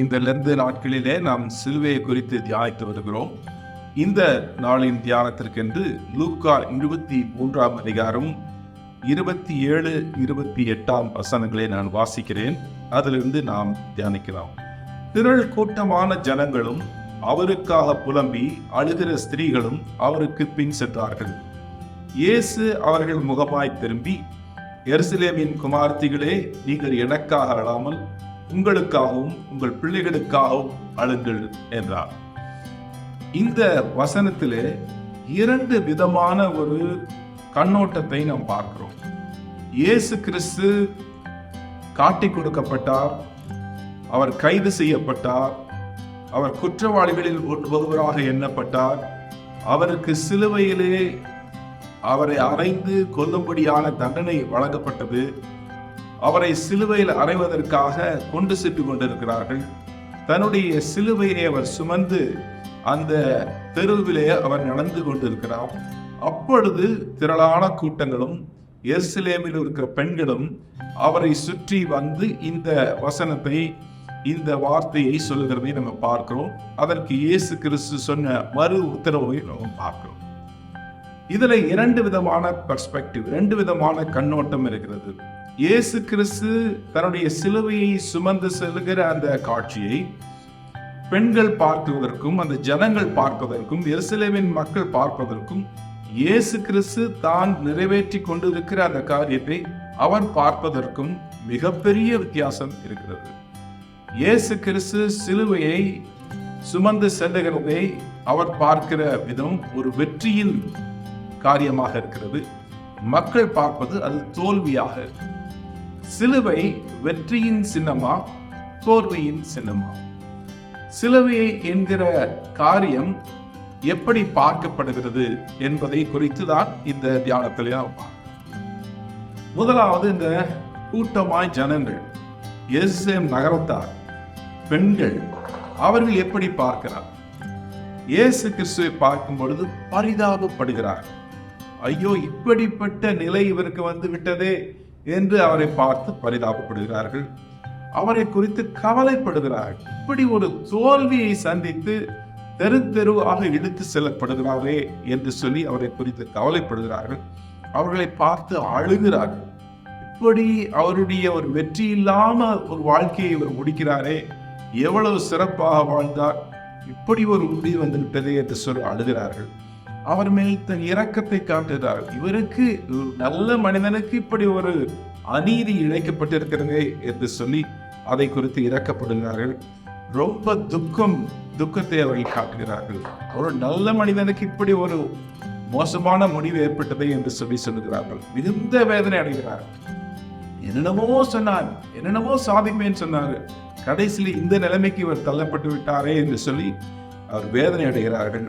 இந்த லெந்து நாட்களிலே நாம் சிலுவையை குறித்து தியானித்து வருகிறோம். இந்த நாளின் தியானத்திற்கென்று லூக்கா 23ஆம் அதிகாரம் 27, 28 வசனங்களை நான் வாசிக்கிறேன். அதிலிருந்து நாம் தியானிக்கலாம். திரள் கூட்டமான ஜனங்களும் அவருக்காக புலம்பி அழுகிற ஸ்திரீகளும் அவருக்கு பின் சென்றார்கள். இயேசு அவர்கள் முகமாய் திரும்பி, எருசலேமின் குமாரத்திகளே, நீங்கள் எனக்காக அழாமல் உங்களுக்காகவும் உங்கள் பிள்ளைகளுக்காகவும் அழுங்கள் என்றார். இந்த வசனத்திலே இரண்டு விதமான ஒரு கண்ணோட்டத்தை நாம் பார்க்கிறோம். இயேசு கிறிஸ்து காட்டிக் கொடுக்கப்பட்டார், அவர் கைது செய்யப்பட்டார், அவர் குற்றவாளிகளில் ஒருவராக எண்ணப்பட்டார், அவருக்கு சிலுவையிலே அவரை அறைந்து கொல்லும்படியான தண்டனை வழங்கப்பட்டது. அவரை சிலுவையில் அறைவதற்காக கொண்டு சென்று கொண்டிருக்கிறார்கள். தன்னுடைய சிலுவையை அவர் சுமந்து அந்த தெருவிலே அவர் நடந்து கொண்டிருக்கிறார். அப்பொழுது திரளான கூட்டங்களும் எருசலேமில் இருக்கிற பெண்களும் அவரை சுற்றி வந்து இந்த வசனத்தை, இந்த வார்த்தையை சொல்லுகிறதை நம்ம பார்க்கிறோம். அதற்கு இயேசு கிறிஸ்து சொன்ன மறு உத்தரவை நம்ம பார்க்கிறோம். இதுல இரண்டு விதமான பெர்ஸ்பெக்டிவ், ரெண்டு விதமான கண்ணோட்டம் இருக்கிறது. இயேசு கிறிஸ்து தன்னுடைய சிலுவையை சுமந்து செல்கிற அந்த காட்சியை பெண்கள் பார்க்குவதற்கும், அந்த ஜனங்கள் பார்ப்பதற்கும், எருசலேமின் மக்கள் பார்ப்பதற்கும், இயேசு கிறிஸ்து தான் நிறைவேற்றி கொண்டிருக்கிற அந்த காரியத்தை அவர் பார்ப்பதற்கும் மிகப்பெரிய வித்தியாசம் இருக்கிறது. இயேசு கிறிஸ்து சிலுவையை சுமந்து செல்லுகிறதை அவர் பார்க்கிற விதம் ஒரு வெற்றியின் காரியமாக இருக்கிறது. மக்கள் பார்ப்பது அது தோல்வியாக. சிலுவை வெற்றியின் சின்னமா, தோல்வியின் சின்னமா? சிலுவையை என்கிற காரியம் எப்படி பார்க்கப்படுகிறது என்பதை குறித்து தான் இந்த தியானத்திலே முதலாவது, இந்த கூட்டமாய் ஜனங்கள், எருசலேம் நகரத்தார், பெண்கள், அவர்கள் எப்படி பார்க்கிறார்? இயேசு கிறிஸ்துவை பார்க்கும் பொழுது பரிதாபப்படுகிறார். ஐயோ, இப்படிப்பட்ட நிலை இவருக்கு வந்து விட்டதே என்று அவரை பார்த்து பரிதாபப்படுகிறார்கள். அவரை குறித்து கவலைப்படுகிறார்கள். இப்படி ஒரு தோல்வியை சந்தித்து தெரு தெருவாக இழுத்து செல்லப்படுகிறாரே என்று சொல்லி அவரை குறித்து கவலைப்படுகிறார்கள். அவர்களை பார்த்து அழுகிறார்கள். இப்படி அவருடைய ஒரு வெற்றி இல்லாம ஒரு வாழ்க்கையை இவர் முடிக்கிறாரே, எவ்வளவு சிறப்பாக வாழ்ந்தார், இப்படி ஒரு முடிவு வந்து விட்டதே என்று சொல்லி அழுகிறார்கள். அவர் மேல் தன் இரக்கத்தை காட்டுகிறார்கள். இவருக்கு, நல்ல மனிதனுக்கு இப்படி ஒரு அநீதி இழைக்கப்பட்டிருக்கிறதே என்று சொல்லி அதை குறித்து இரக்கப்படுகிறார்கள். ரொம்ப துக்கத்தை அவர்கள் காட்டுகிறார்கள். ஒரு நல்ல மனிதனுக்கு இப்படி ஒரு மோசமான முடிவு ஏற்பட்டதே என்று சொல்லி சொல்லுகிறார்கள். மிகுந்த வேதனை அடைகிறார்கள். என்னென்னமோ சொன்னார், என்னென்னமோ சாதிப்பேன்னு சொன்னார், கடைசியில் இந்த நிலைமைக்கு இவர் தள்ளப்பட்டு விட்டாரே என்று சொல்லி அவர் வேதனை அடைகிறார்கள்.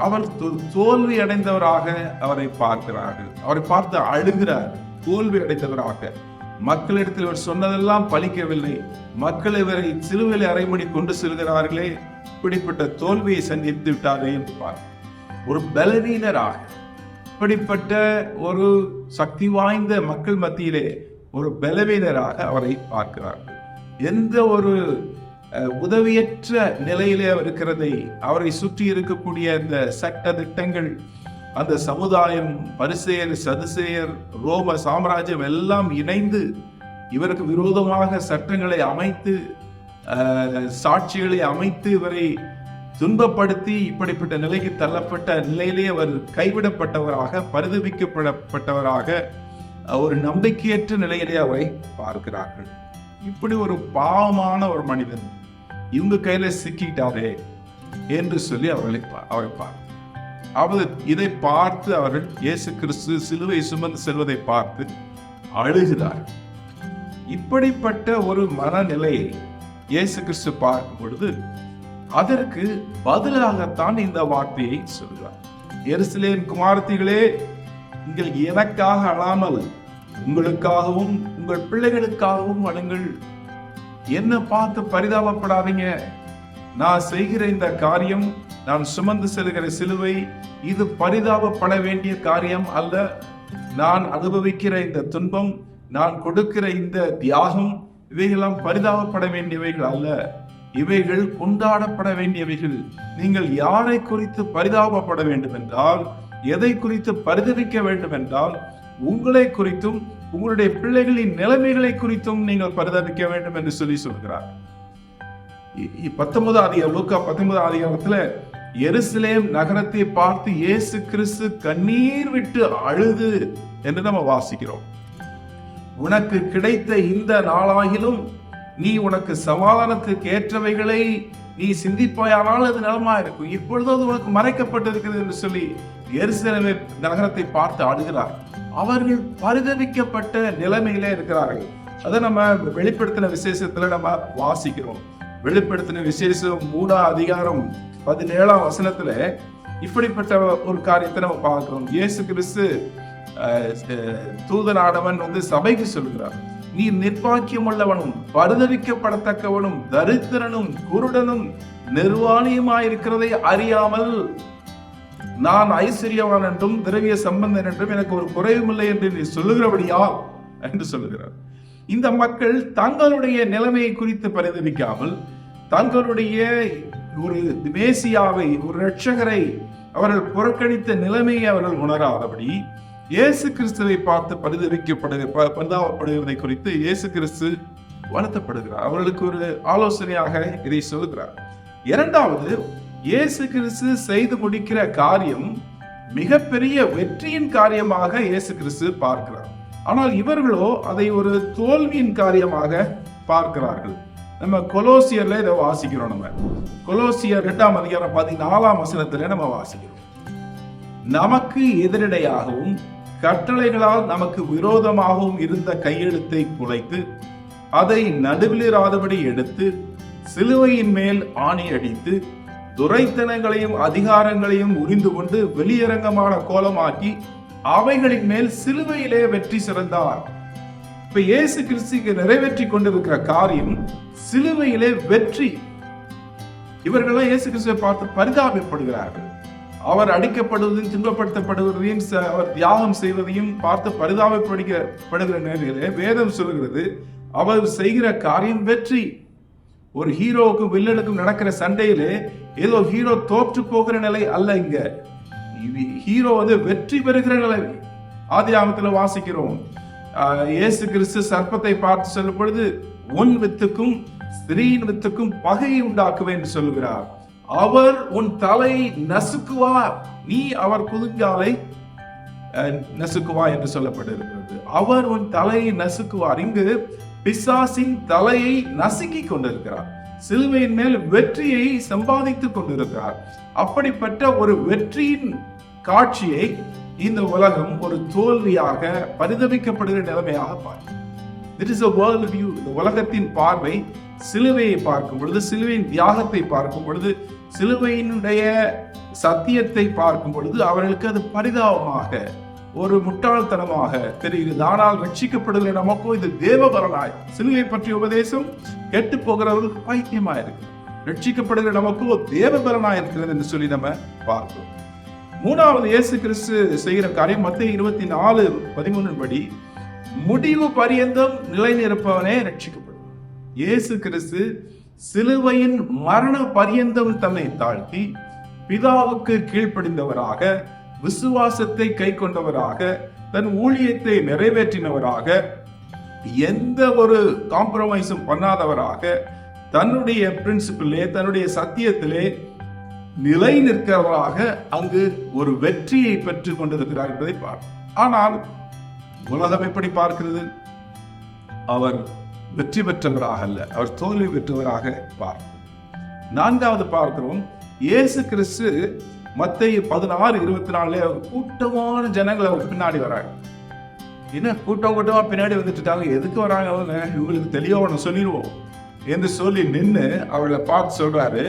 அவர் தோல்வி அடைந்தவராக அவரை பார்க்கிறார்கள். அவரை பார்த்து அழுகிறார். தோல்வி அடைந்தவராக, மக்களிடத்தில் இவர் சொன்னதெல்லாம் பலிக்கவில்லை, மக்கள் இவரை சிலுவையில் அறைமணி கொண்டு செல்கிறார்களே, இப்படிப்பட்ட தோல்வியை சந்தித்து விட்டாரே என்று ஒரு பலவீனராக, இப்படிப்பட்ட ஒரு சக்தி வாய்ந்த மக்கள் மத்தியிலே ஒரு பலவீனராக அவரை பார்க்கிறார்கள். எந்த ஒரு உதவியற்ற நிலையிலே அவர் இருக்கிறதை, அவரை சுற்றி இருக்கக்கூடிய இந்த சட்ட திட்டங்கள், அந்த சமுதாயம், பரிசேயர், சதுசேயர், ரோம சாம்ராஜ்யம் எல்லாம் இணைந்து இவருக்கு விரோதமாக சட்டங்களை அமைத்து, சாட்சிகளை அமைத்து இவரை துன்பப்படுத்தி இப்படிப்பட்ட நிலைக்கு தள்ளப்பட்ட நிலையிலே அவர் கைவிடப்பட்டவராக, பரிதவிக்கப்படப்பட்டவராக, ஒரு நம்பிக்கையற்ற நிலையிலே அவரை பார்க்கிறார்கள். இப்படி ஒரு பாவமான ஒரு மனிதன் இவங்க கையில சிக்கிட்டாரே என்று சொல்லி அவரை பார்த்து, இதை பார்த்து அவர்கள் இயேசு கிறிஸ்து சிலுவை சுமந்து செல்வதை பார்த்து அழுகிறார். இப்படிப்பட்ட ஒரு மனநிலையை இயேசு கிறிஸ்து பார்க்கும் பொழுது அதற்கு பதிலாகத்தான் இந்த வார்த்தையை சொல்கிறார். எருசலேம் குமாரத்திகளே, நீங்கள் எனக்காக அழாமல் உங்களுக்காகவும் உங்கள் பிள்ளைகளுக்காகவும் அழுங்கள். என்ன பார்த்து பரிதாபப்படாதீங்க. நான் செய்கிற இந்த காரியம், நான் சுமந்து செல்கிற சிலுவை, இது பரிதாபப்பட வேண்டிய காரியம் அல்ல. நான் அனுபவிக்கிற இந்த துன்பம், நான் கொடுக்கிற இந்த தியாகம், இவைகளெல்லாம் பரிதாபப்பட வேண்டியவைகள் அல்ல. இவைகள் கொண்டாடப்பட வேண்டியவைகள். நீங்கள் யாரை குறித்து பரிதாபப்பட வேண்டும் என்றால், எதை குறித்து பரிதவிக்க வேண்டும் என்றால், உங்களை குறித்தும் உங்களுடைய பிள்ளைகளின் நிலைமைகளை குறித்தும் நீங்கள் பரிதவிக்க வேண்டும் என்று சொல்கிறார். 19 அதிகாரத்துல எருசலேம் நகரத்தை பார்த்து இயேசு கிறிஸ்து கண்ணீர் விட்டு அழுது என்று நம்ம வாசிக்கிறோம். உனக்கு கிடைத்த இந்த நாளாகிலும் நீ உனக்கு சமாதானத்துக்கு ஏற்றவைகளை நீ சிந்திப்பாயானால் அது நலமா இருக்கும். இப்பொழுது அது உனக்கு மறைக்கப்பட்டிருக்கிறது என்று சொல்லி எருசலேம் நகரத்தை பார்த்து அழுகிறார். அவர்கள் பரிதவிக்கப்பட்ட நிலைமையிலே இருக்கிறார்கள். அதை நம்ம வெளிப்படுத்தின விசேஷத்துல நம்ம வாசிக்கிறோம். வெளிப்படுத்தின விசேஷம் 3 அதிகாரம் 17ஆம் வசனத்துல இப்படிப்பட்ட ஒரு காரியத்தை நம்ம பார்க்கிறோம். இயேசு கிறிஸ்து தூதனானவன் சபைக்கு சொல்கிறார், நீ நிர்பாக்கியம் உள்ளவனும் பரிதவிக்கப்படத்தக்கவனும் தரித்திரனும் குருடனும் நிர்வாணியுமாயிருக்கிறதை அறியாமல் நான் ஐஸ்வர்யவான் என்றும் திரவிய சம்பந்தன் என்றும் எனக்கு ஒரு குறைவும் இல்லை என்று நீ சொல்லுகிறபடியா என்று சொல்லுகிறார். இந்த மக்கள் தங்களுடைய நிலைமையை குறித்து பரிதவிக்காமல், தங்களுடைய ஒரு மேசியாவை, ஒரு இரட்சகரை அவர்கள் புறக்கணித்த நிலைமையை அவர்கள் உணராதபடி இயேசு கிறிஸ்துவை பார்த்து பரிதாபப்படுவதை குறித்து இயேசு கிறிஸ்து வருத்தப்படுகிறார். அவர்களுக்கு ஒரு ஆலோசனையாக இதை சொல்லுகிறார். இரண்டாவது, இயேசு கிறிஸ்து செய்து முடிக்கிற காரியம் மிகப்பெரிய வெற்றியின் காரியமாக இயேசு கிறிஸ்து பார்க்கிறார். ஆனால் இவர்களோ அதை ஒரு தோல்வியின் காரியமாக பார்க்கிறார்கள். நம்ம கொலோசியர்ல இதை வாசிக்கிறோம். நம்ம கொலோசியர் 2ஆம் அதிகாரம் 14ஆம் வசனத்துல நம்ம வாசிக்கிறோம். நமக்கு எதிரடையாகவும் கட்டளைகளால் நமக்கு விரோதமாகவும் இருந்த கையெழுத்தை குலைத்து அதை நடுவிலிராதபடி எடுத்து சிலுவையின் மேல் ஆணி அடித்து துரைத்தனங்களையும் அதிகாரங்களையும் உரிந்து கொண்டு வெளியரங்கமான கோலமாக்கி அவைகளின் மேல் சிலுவையிலே வெற்றி சிறந்தார். இப்ப இயேசு கிறிஸ்து நிறைவேற்றி கொண்டிருக்கிற காரியம் சிலுவையிலே வெற்றி. இவர்களெல்லாம் இயேசு கிறிஸ்துவை பார்த்து பரிதாபப்படுகிறார்கள். அவர் அடிக்கப்படுவதையும் துன்பப்படுத்தப்படுவதையும் அவர் தியாகம் செய்வதையும் பார்த்து பரிதாபப்படுகிற நேரத்திலே வேதம் சொல்கிறது, அவர் செய்கிற காரியம் வெற்றி. ஒரு ஹீரோவுக்கும் வில்லனுக்கும் நடக்கிற சண்டையிலே ஏதோ ஹீரோ தோற்று போகிற நிலை அல்ல. இங்க ஹீரோ வெற்றி பெறுகிற நிலை. ஆதியாகமத்தில் வாசிக்கிறோம், இயேசு கிறிஸ்து சர்ப்பத்தை பார்த்து சொல்லும் பொழுது, உன் வித்துக்கும் ஸ்திரீயின் வித்துக்கும் பகையை உண்டாக்குவேன் என்று சொல்லுகிறார். அவர் உன் தலை நசுக்குவார், நீ அவர் குதிங்காலை நசுக்குவா என்று சொல்லப்பட்டிருக்கிறது. அவர் உன் தலையை நசுக்குவார். இங்கு பிசாசின் தலையை நசுக்கி கொண்டிருக்கிறார். சிலுவையின் மேல் வெற்றியை சம்பாதித்துக் கொண்டிருக்கிறார். அப்படிப்பட்ட ஒரு வெற்றியின் காட்சியை இந்த உலகம் ஒரு தோல்வியாக பரிதவிக்கப்படுகிற நிலைமையாக பார்க்கும். It is a world view. இந்த உலகத்தின் பார்வை சிலுவையை பார்க்கும் பொழுது, சிலுவையின் தியாகத்தை பார்க்கும் பொழுது, சிலுவையினுடைய சத்தியத்தை பார்க்கும் பொழுது அவர்களுக்கு அது பரிதாபமாக, ஒரு முட்டாள்தனமாக தெரிகிறது. ஆனால் ரட்சிக்கப்படுகிற நமக்கோ இது தேவபலனாய். சிலுவை பற்றிய உபதேசம் கெட்டு போகிறவர்களுக்கு பைத்தியமா இருக்கு. ரட்சிக்கப்படுகிற நமக்கோ தேவபலனாய் இருக்கிறது என்று சொல்லி நம்ம பார்க்கிறோம். மூணாவது, இயேசு கிறிஸ்து செய்கிற காரியம் மத்தேயு 24:13 படி, முடிவு பரியந்தம் நிலை நிற்பவனே ரட்சிக்கப்படும். இயேசு கிறிஸ்து சிலுவையின் மரண பரியந்தம் தன்னை தாழ்த்தி பிதாவுக்கு கீழ்ப்படிந்தவராக, விசுவாசத்தை கை கொண்டவராக, தன் ஊழியத்தை நிறைவேற்றினவராக, எந்த ஒரு காம்ப்ரமைஸும் பண்ணாதவராக, தன்னுடைய பிரின்சிபிளே, தன்னுடைய சத்தியத்திலே நிலை நிற்கிறவராக அங்கு ஒரு வெற்றியை பெற்றுக் கொண்டிருக்கிறார் என்பதை பார்க்கிறோம். ஆனால் உலகம் எப்படி பார்க்கிறது? அவர் வெற்றி பெற்றவராக அல்ல, அவர் தோல்வி பெற்றவராக பார்க்கிறோம். நான்காவது பார்க்கிறோம், இயேசு கிறிஸ்து மத்தேயு 16:24 கூட்டமான ஜனங்கள் அவர் பின்னாடி வராங்க. என்ன கூட்டமா பின்னாடி வந்துட்டாங்க, எதுக்கு வராங்க அவங்க, இவங்களுக்கு தெளிவா சொல்லிடுவோம் என்று சொல்லி நின்று அவர்களை பார்த்து சொல்றாரு,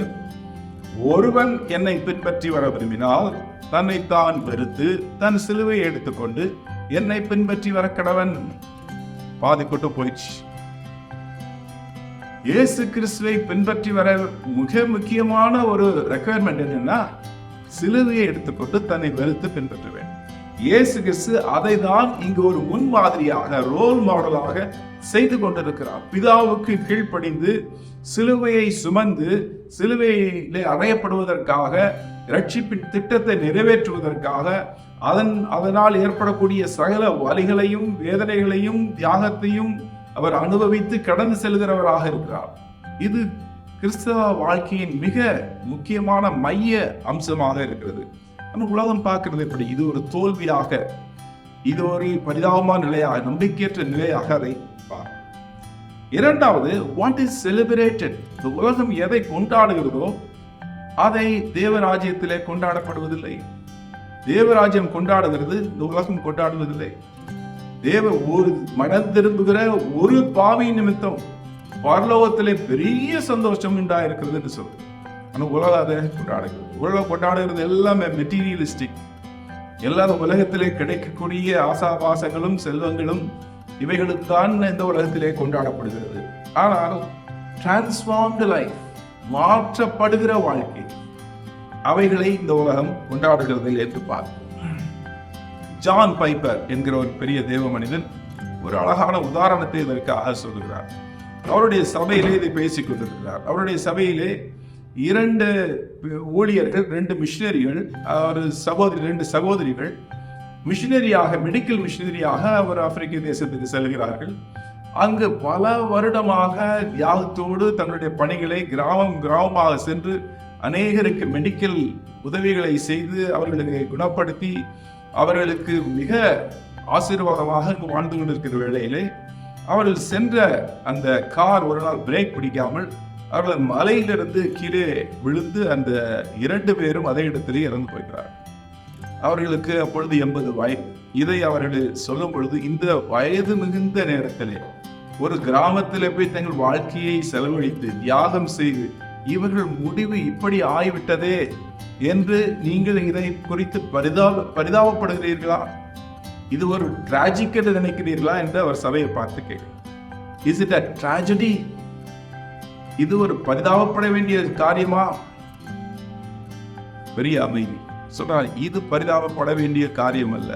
ஒருவன் என்னை பின்பற்றி வர விரும்பினால் தன்னைத்தான் வெறுத்து தன் சிலுவையை எடுத்துக்கொண்டு என்னை பின்பற்றி வர கடவன். பாதி கூட்டம் போயிடுச்சு. இயேசு கிறிஸ்துவை பின்பற்றி வர மிக முக்கியமான ஒரு ரெக்குயர்மெண்ட் என்னன்னா, சிலுவையை எடுத்துக்கொண்டு தன்னை வெறுத்து பின்பற்ற வேண்டும். இயேசு கிறிஸ்து அதை தான் இங்கு ஒரு முன்மாதிரியாக, ரோல் மாடலாக செய்து கொண்டிருக்கிறார். பிதாவுக்கு கீழ்ப்படிந்து சிலுவையை சுமந்து சிலுவையிலே அறையப்படுவதற்காக, ரட்சிப்பின் திட்டத்தை நிறைவேற்றுவதற்காக, அதனால் ஏற்படக்கூடிய சகல வலிகளையும் வேதனைகளையும் தியாகத்தையும் அவர் அனுபவித்து கடந்து செல்கிறவராக இருக்கிறார். இது கிறிஸ்தவ வாழ்க்கையின் மிக முக்கியமான மைய அம்சமாக இருக்கிறது. நம்ம உலகம் பார்க்கிறது எப்படி? இது ஒரு தோல்வியாக, இது ஒரு பரிதாபமான நிலையாக, நம்பிக்கையற்ற நிலையாக அதை பார்க்க. இரண்டாவது, வாட் இஸ் செலிபிரேட்டட்? இந்த உலகம் எதை கொண்டாடுகிறதோ அதை தேவராஜ்யத்திலே கொண்டாடப்படுவதில்லை. தேவராஜ்யம் கொண்டாடுகிறது, இந்த உலகம் கொண்டாடுவதில்லை. ஒரு மனம் திரும்புகிற ஒரு பாவி நிமித்தம் பரலோகத்திலே பெரிய சந்தோஷம் உண்டாயிருக்கிறது என்று சொல்லுது. ஆனால் உலகம் அதை கொண்டாடுகிறது. உலகம் கொண்டாடுகிறது எல்லாமே மெட்டீரியலிஸ்டிக். எல்லாரும் உலகத்திலே கிடைக்கக்கூடிய ஆசாபாசங்களும் செல்வங்களும் இவைகளுக்குத்தான் இந்த உலகத்திலே கொண்டாடப்படுகிறது. ஆனால் டிரான்ஸ்ஃபார்ம்டு லைஃப், மாற்றப்படுகிற வாழ்க்கை, அவைகளை இந்த உலகம் கொண்டாடுகிறது என்று பார்க்கிறோம். ஜான் பைப்பர் என்கிற ஒரு பெரிய தேவ மனிதன் ஒரு அழகான உதாரணத்தை இதற்காக சொல்கிறார். அவருடைய சபையிலே இதை பேசிக் கொண்டிருக்கிறார். அவருடைய சபையிலே 2 ஊழியர்கள், 2 மிஷினரிகள், ரெண்டு சகோதரிகள் மிஷினரியாக, மெடிக்கல் மிஷினரியாக அவர் ஆப்பிரிக்க தேசத்துக்கு செல்கிறார்கள். அங்கு பல வருடமாக தியாகத்தோடு தங்களுடைய பணிகளை கிராமமாக சென்று அநேகருக்கு மெடிக்கல் உதவிகளை செய்து அவர்களுக்கு குணப்படுத்தி அவர்களுக்கு மிக ஆசீர்வாதமாக வாழ்ந்து கொண்டிருக்கிற வேளையிலே அவர்கள் சென்ற அந்த கார் ஒரு நாள் பிரேக் பிடிக்காமல் அவர்கள் மலையிலிருந்து கீழே விழுந்து அந்த 2 பேரும் அதே இடத்திலே இறந்து போய்கிறார். அவர்களுக்கு அப்பொழுது 80 வயது. இதை அவர்கள் சொல்லும் பொழுது, இந்த வயது மிகுந்த நேரத்திலே ஒரு கிராமத்தில் போய் தங்கள் வாழ்க்கையை செலவழித்து தியாகம் செய்து இவர்கள் முடிவு இப்படி ஆய்விட்டதே என்று நீங்கள் இதை குறித்து பரிதாபப்படுகிறீர்களா? இது ஒரு டிராஜிக் என்று நினைக்கிறீர்களா என்று அவர் சபையை பார்த்து கேட்கிறார். Is it a tragedy? இது ஒரு பரிதாபப்பட வேண்டிய காரியமா? பெரிய அமைதி சொன்னார், இது பரிதாபப்பட வேண்டிய காரியம் அல்ல,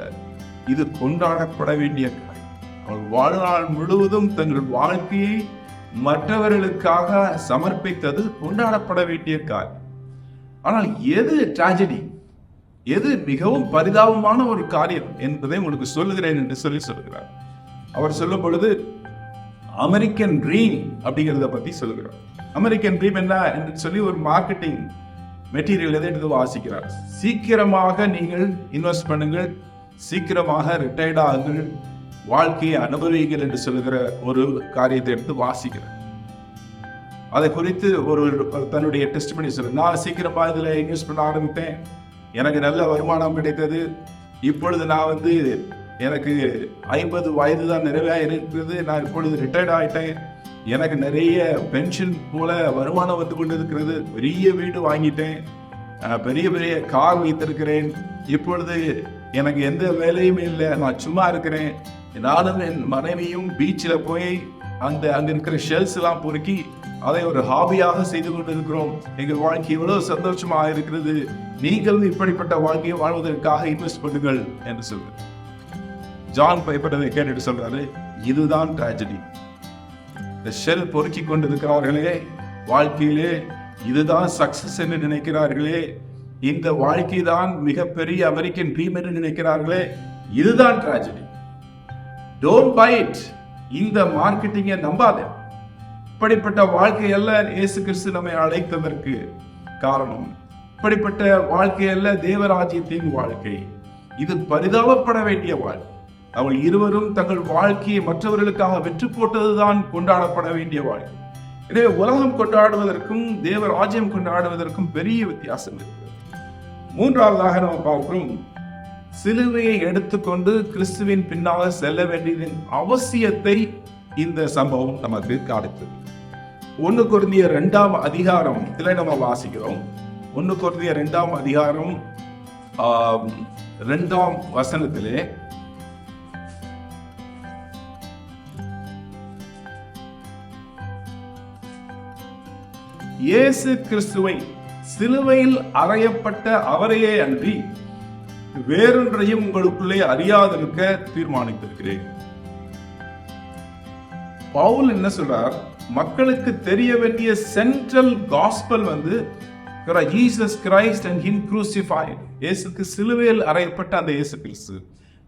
இது கொண்டாடப்பட வேண்டிய காரியம். அவர் வாழ்நாள் முழுவதும் தங்கள் வாழ்க்கையை மற்றவர்களுக்காக சமர்ப்பித்தது கொண்டாடப்பட வேண்டிய காரியம். ஆனால் எது ட்ராஜடி, எது மிகவும் பரிதாபமான ஒரு காரியம் என்பதை உங்களுக்கு சொல்லுகிறேன் என்று சொல்லுகிறார். அவர் சொல்லும் பொழுது அமெரிக்கன் ட்ரீம் அப்படிங்கிறத பத்தி சொல்லுகிறார். அமெரிக்கன் ட்ரீம் என்ன என்று சொல்லி ஒரு மார்க்கெட்டிங் மெட்டீரியல் எடுத்து வாசிக்கிறார். சீக்கிரமாக நீங்கள் இன்வெஸ்ட் பண்ணுங்கள், சீக்கிரமாக ரிட்டையர்ட் ஆகுங்கள், வாழ்க்கையை அனுபவிங்கள் என்று சொல்லுகிற ஒரு காரியத்தை எடுத்து வாசிக்கிறார். அதை குறித்து ஒரு தன்னுடைய டெஸ்ட் பண்ணி சொல்ல, நான் சீக்கிரமா இதில் இன்வெஸ்ட் பண்ண ஆரம்பித்தேன், எனக்கு நல்ல வருமானம் கிடைத்தது, இப்பொழுது நான் எனக்கு 50 வயது தான் நிறைவாக இருக்கிறது, நான் இப்பொழுது ரிட்டையர்ட் ஆகிட்டேன், எனக்கு நிறைய பென்ஷன் போல வருமானம் வந்து கொண்டு இருக்கிறது, பெரிய வீடு வாங்கிட்டேன், பெரிய பெரிய கார் வைத்திருக்கிறேன், இப்பொழுது எனக்கு எந்த வேலையுமே இல்லை, நான் சும்மா இருக்கிறேன், நானும் என் மனைவியும் பீச்சில் போய் அங்க இருக்கிற ஷெல்ஸ் எல்லாம் பொறுக்கி அதை ஒரு ஹாபியாக செய்து கொண்டிருக்கிறோம், எங்கள் வாழ்க்கை எவ்வளவு சந்தோஷமாக இருக்கிறது, நீங்களும் இப்படிப்பட்ட வாழ்க்கையை வாழ்வதற்காக இன்வெஸ்ட் பண்ணுங்கள் என்று சொல்றாரு. ஜான் பைப்பர் அதை கேட்டுட்டு சொல்றாரு, இதுதான் ட்ராஜடி. இந்த ஷெல் பொறுக்கி கொண்டிருக்கிறார்களே வாழ்க்கையிலே, இதுதான் சக்சஸ் என்று நினைக்கிறார்களே, இந்த வாழ்க்கை தான் மிகப்பெரிய அமெரிக்கன் ட்ரீம் என்று நினைக்கிறார்களே, இதுதான் ட்ராஜடி. Don't by it. இந்த மார்க்கெட்டிங்கை நம்பாத. இப்படிப்பட்ட வாழ்க்கையல்ல இயேசு கிறிஸ்து நம்மை அழைத்ததற்கு காரணம். இப்படிப்பட்ட வாழ்க்கையல்ல தேவராஜ்யத்தின் வாழ்க்கை. இது பரிதாபப்பட வேண்டிய வாழ்க்கை. அவள் இருவரும் தங்கள் வாழ்க்கையை மற்றவர்களுக்காக வெற்றி போட்டதுதான் கொண்டாடப்பட வேண்டிய வாழ்க்கை. எனவே உலகம் கொண்டாடுவதற்கும் தேவராஜ்யம் கொண்டாடுவதற்கும் பெரிய வித்தியாசம் இருக்கு. மூன்றாவதாக நம்ம பார்க்கிறோம், சிலுவையை எடுத்துக்கொண்டு கிறிஸ்துவின் பின்னாக செல்ல வேண்டியதின் அவசியத்தை இந்த சம்பவம் நமக்கு காட்டுது. 1 கொரிந்தியர் 2ஆம் அதிகாரம் நம்ம வாசிக்கிறோம். 1 கொரிந்தியர் 2ஆம் அதிகாரம் 2ஆம் வசனத்திலே, இயேசு கிறிஸ்துவை சிலுவையில் அறையப்பட்ட அவரையே அன்றி வேறொன்றையும் உங்களுக்குள்ளே அறியாதிருக்க தீர்மானித்திருக்கிறேன். பவுல் என்ன சொல்றார்? மக்களுக்கு தெரிய வேண்டிய central gospel Jesus Christ and him crucified. இயேசுக்கு சிலுவையில் அறையப்பட்ட அந்த இயேசு கிறிஸ்து,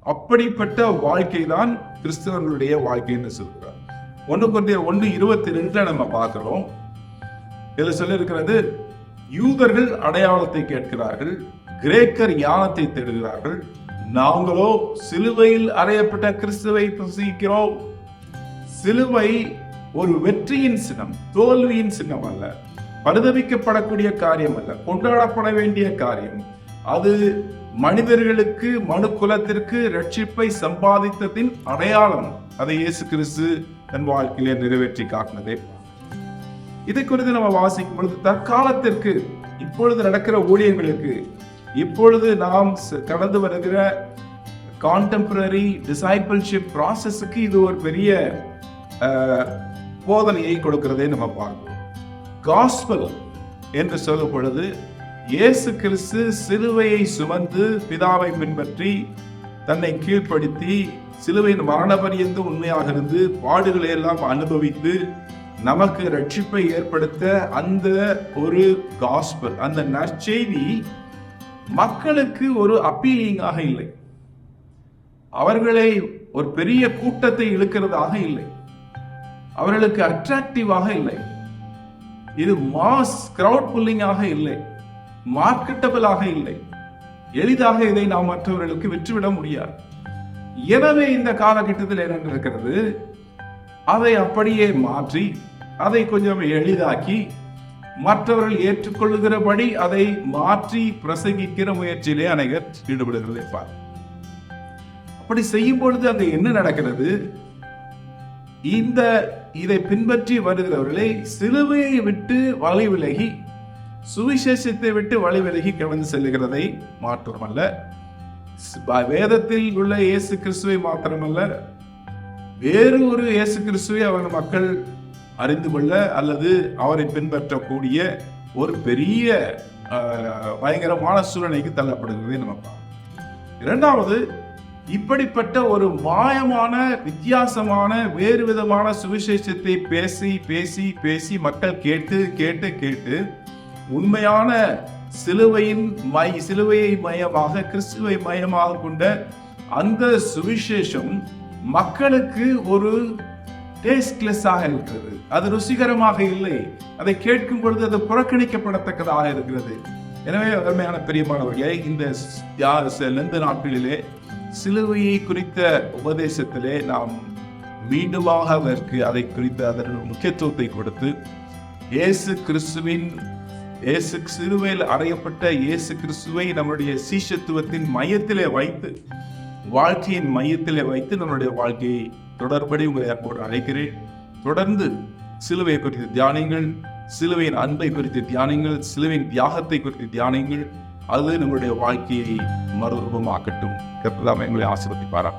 அப்படிப்பட்ட வாழ்க்கை தான் கிறிஸ்தவர்களுடைய வாழ்க்கைன்னு சொல்கிறார். 1 கொரிந்தியர் 1:22 நம்ம பார்க்கிறோம். இதில் சொல்லியிருக்கிறது, யூதர்கள் அடையாளத்தை கேட்கிறார்கள், கிரேக்கர் ஞானத்தை தேடுகிறார்கள், நாங்களோ சிலுவையில் அறையப்பட்ட கிறிஸ்துவை பிரசங்கிக்கிறோம். சிலுவை ஒரு வெற்றியின் சின்னம், தோல்வியின் சின்னம் அல்ல, பரிதபிக்கப்படக்கூடிய காரியம் அல்ல, கொண்டாடப்பட வேண்டிய காரியம். அது மனிதர்களுக்கு, மனு குலத்திற்கு ரட்சிப்பை சம்பாதித்ததின் அடையாளம். அதை இயேசு கிறிஸ்து தன் வாழ்க்கையிலே நிறைவேற்றி காட்டினதே. இதை குறித்து நம்ம வாசிக்கும் பொழுது, தற்காலத்திற்கு, இப்பொழுது நடக்கிற ஊழியர்களுக்கு, இப்பொழுது நாம் கடந்து வருகிற கான்டெம்பரரி டிசைபிள்ஷிப் ப்ராசஸுக்கு இது ஒரு பெரிய போதனையை கொடுக்கிறதே நம்ம பார்க்கிறோம். காஸ்பல் என்று சொல்லும் பொழுது, இயேசு கிறிஸ்து சிலுவையை சுமந்து பிதாவை பின்பற்றி தன்னை கீழ்ப்படுத்தி சிலுவையின் மரண பரியந்த உண்மையாக இருந்து பாடுகளை எல்லாம் அனுபவித்து நமக்கு ரட்சிப்பை ஏற்படுத்த அந்த ஒரு காஸ்பல், அந்த நற்செய்தி மக்களுக்கு ஒரு அப்பீலிங்காக இல்லை, அவர்களை ஒரு பெரிய கூட்டத்தை இழுக்கிறதாக இல்லை, அவர்களுக்கு அட்ராக்டிவாக இல்லை, இது மாஸ் கிரவுட் புல்லிங்காக இல்லை, மார்க்கெட்டபிளாக இல்லை, எளிதாக இதை நாம் மற்றவர்களுக்கு விற்றுவிட முடியாது. எனவே இந்த காலகட்டத்தில் என்ன நடக்கிறது? அதை அப்படியே மாற்றி, அதை கொஞ்சம் எளிதாக்கி, மற்றவர்கள் ஏற்றுக்கொள்ளுகிறபடி அதை மாற்றி பிரசங்கிக்கிற முயற்சியிலே அனைவர் ஈடுபடுகிறதை பார். அப்படி செய்யும் பொழுது அங்கு என்ன நடக்கிறது? இதை பின்பற்றி வருகிறவர்களை சிலுவையை விட்டு வழி விலகி, சுவிசேஷத்தை விட்டு வழி விலகி கடந்து செல்லுகிறதை மாற்றமல்ல, வேதத்தில் உள்ள இயேசு கிறிஸ்துவை மாத்திரமல்ல, வேறு ஒரு இயேசு கிறிஸ்துவை அவர்கள் மக்கள் அறிந்து கொள்ள அல்லது அவரை பின்பற்றக்கூடிய ஒரு பெரிய பயங்கரமான சூழ்நிலைக்கு தள்ளப்படுகிறதை நம்ம பார்க்கிறோம். இரண்டாவது, இப்படிப்பட்ட ஒரு மாயமான, வித்தியாசமான, வேறு விதமான சுவிசேஷத்தை பேசி பேசி பேசி மக்கள் கேட்டு கேட்டு கேட்டு உண்மையான சிலுவையை மையமாக, கிறிஸ்துவை மையமாக கொண்ட அந்த சுவிசேஷம் மக்களுக்கு ஒரு டேஸ்ட்லெஸ்ஸாக இருக்கிறது, அது ருசிகரமாக இல்லை, அதை கேட்கும் பொழுது அது புறக்கணிக்கப்படத்தக்கதாக இருக்கிறது. எனவே அருமையான பிரியமானவர்களே, இந்த நாட்களிலே சிலுவையை குறித்த உபதேசத்திலே நாம் மீண்டுமாக அதை குறித்த அதற்கு முக்கியத்துவத்தை கொடுத்து, சிலுவையில் அறையப்பட்ட இயேசு கிறிஸ்துவை நம்முடைய சீஷத்துவத்தின் மையத்திலே வைத்து, வாழ்க்கையின் மையத்திலே வைத்து நம்முடைய வாழ்க்கையை தொடர்படி உங்களை அன்போடு அழைக்கிறேன். தொடர்ந்து சிலுவை குறித்த தியானங்கள், சிலுவையின் அன்பை குறித்த தியானங்கள், சிலுவையின் தியாகத்தை குறித்த தியானங்கள், அது நம்முடைய வாழ்க்கையை மறுரூபமாக்கட்டும். கர்த்தர் எங்களை ஆசீர்வதிப்பாராக.